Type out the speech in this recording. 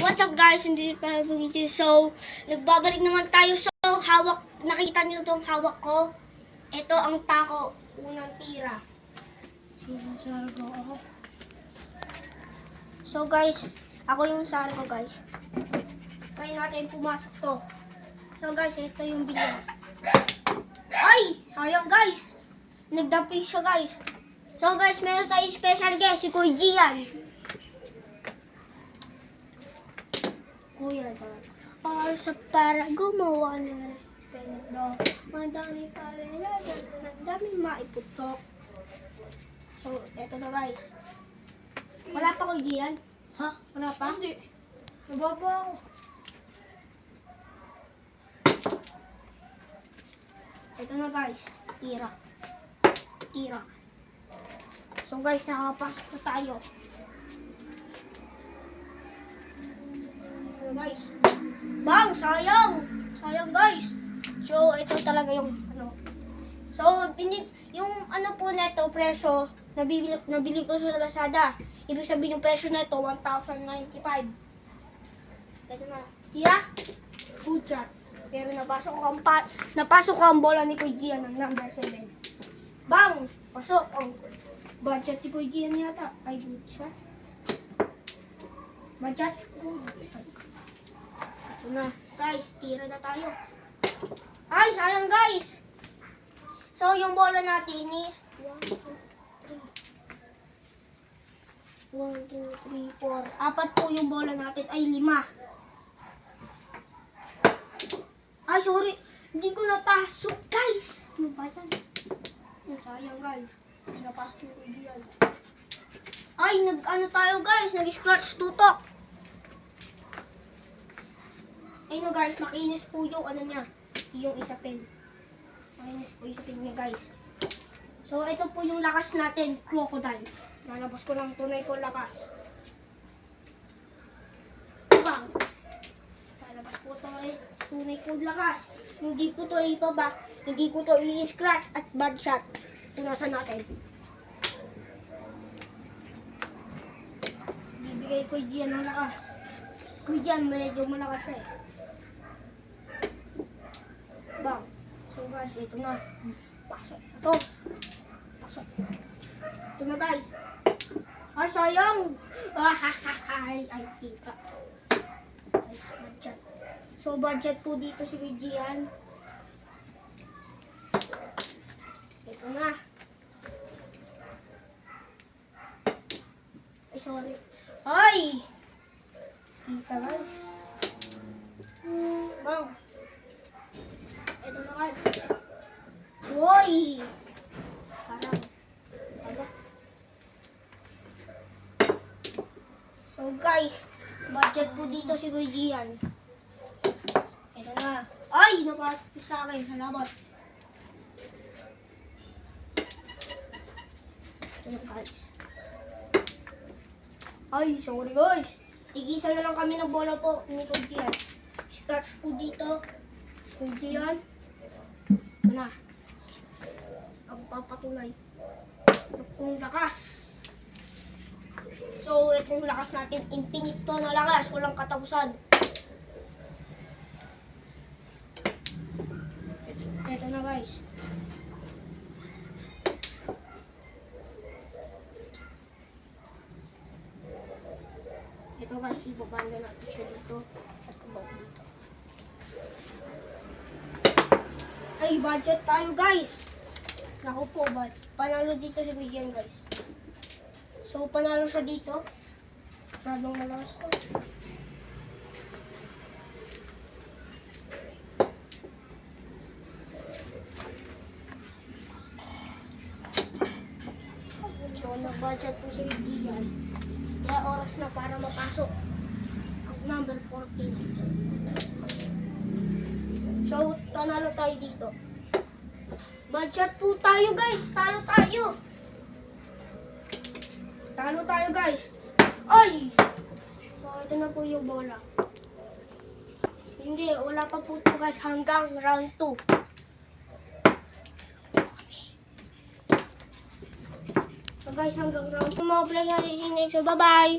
What's up guys, hindi pa video. So, nagbabalik naman tayo. So, hawak, nakita nyo itong hawak ko. Ito ang tako, unang tira. Sinasargo ako. So guys, ako yung sargo guys. Try natin pumasok to. So guys, ito yung video. Ay! Sayang guys! Nagdamping siya guys. So guys, meron tayong special guest, si Kuya Gian. Kuya daw. Para gumawa ng respeto. Madami pa rin madami maiputok. So, eto na guys. Wala pa Kuya Gian? Ha? Wala pa? Hindi. Nababaw. Ito na guys. Tira. Tira. So guys, nakapasok na tayo. So guys. Bang! Sayang! Sayang guys. So, ito talaga yung ano. So, yung ano po neto, presyo, nabili ko sa Lazada. Ibig sabihin yung presyo neto, 1,095. Ito na. Tira. Good shot. Pero napasok ko ang bola ni Kuya Gian ng number 7. Bang! Pasok ang budget si Kuya Gian yata. Ay, good shot. Budget. Ito na. Guys, tira na tayo. Ay, sayang guys. So, yung bola natin is 1, 2, 3, 4. Apat po yung bola natin. Ay, 5. Ay, sorry. Hindi ko napasok, guys. Ano ba yan? Sayang, guys. Hindi napasok yung ideal. Ay, nag-ano tayo, guys. Nag-scratch tutok. Ay, no, guys. Makinis po yung ano niya. Yung isa pen. Makinis po yung isa pen niya, guys. So, ito po yung lakas natin. Crocodile. Lalabas ko ng tunay ko lakas. Bang! Lalabas po ito tunay ko lakas. Hindi ko to ipaba. Hindi ko to i-scratch at bad shot. Punasan natin. Bibigay ko diyan ng lakas. Kuya Gian, medyo malakas eh. Bang. So guys, ito na. Pasok. Ito. Pasok. Ito na guys. Ay, sayang. Ay, kita. Guys, budget. So, budget po dito si Kuya Gian. Ito na. Ay, sorry. Ay! Kita guys. Bang. Ito na guys. Uy! Parang. So guys, budget po dito si Kuya Gian. Ito na. Ay! Napasok po sa akin. Salamat. Ito na guys. Ay, sorry guys. Tigisa na lang kami ng bola po ni Kuya Gian. Scratch po dito. Kuya Gian. Ito na. Ang papatulay. Itong lakas. So, itong lakas natin, infinite to na lakas. Walang katapusan. Ito na guys. Ito guys, ibabanda natin siya dito at ibaba dito. Ay, budget tayo guys. Naku po, panalo dito si Kuya Gian guys. So, panalo siya dito. Masyadong malakas to. So, nag-budget po si Kuya Gian. Kaya oras na para mapasok ang number 14. So, panalo tayo dito. Budget po tayo guys. Talo tayo. Talo tayo guys. Ay! So, ito na po yung bola. Hindi, wala pa po ito guys hanggang round 2. So guys, hanggang round 2 mga vlog natin. So, bye-bye!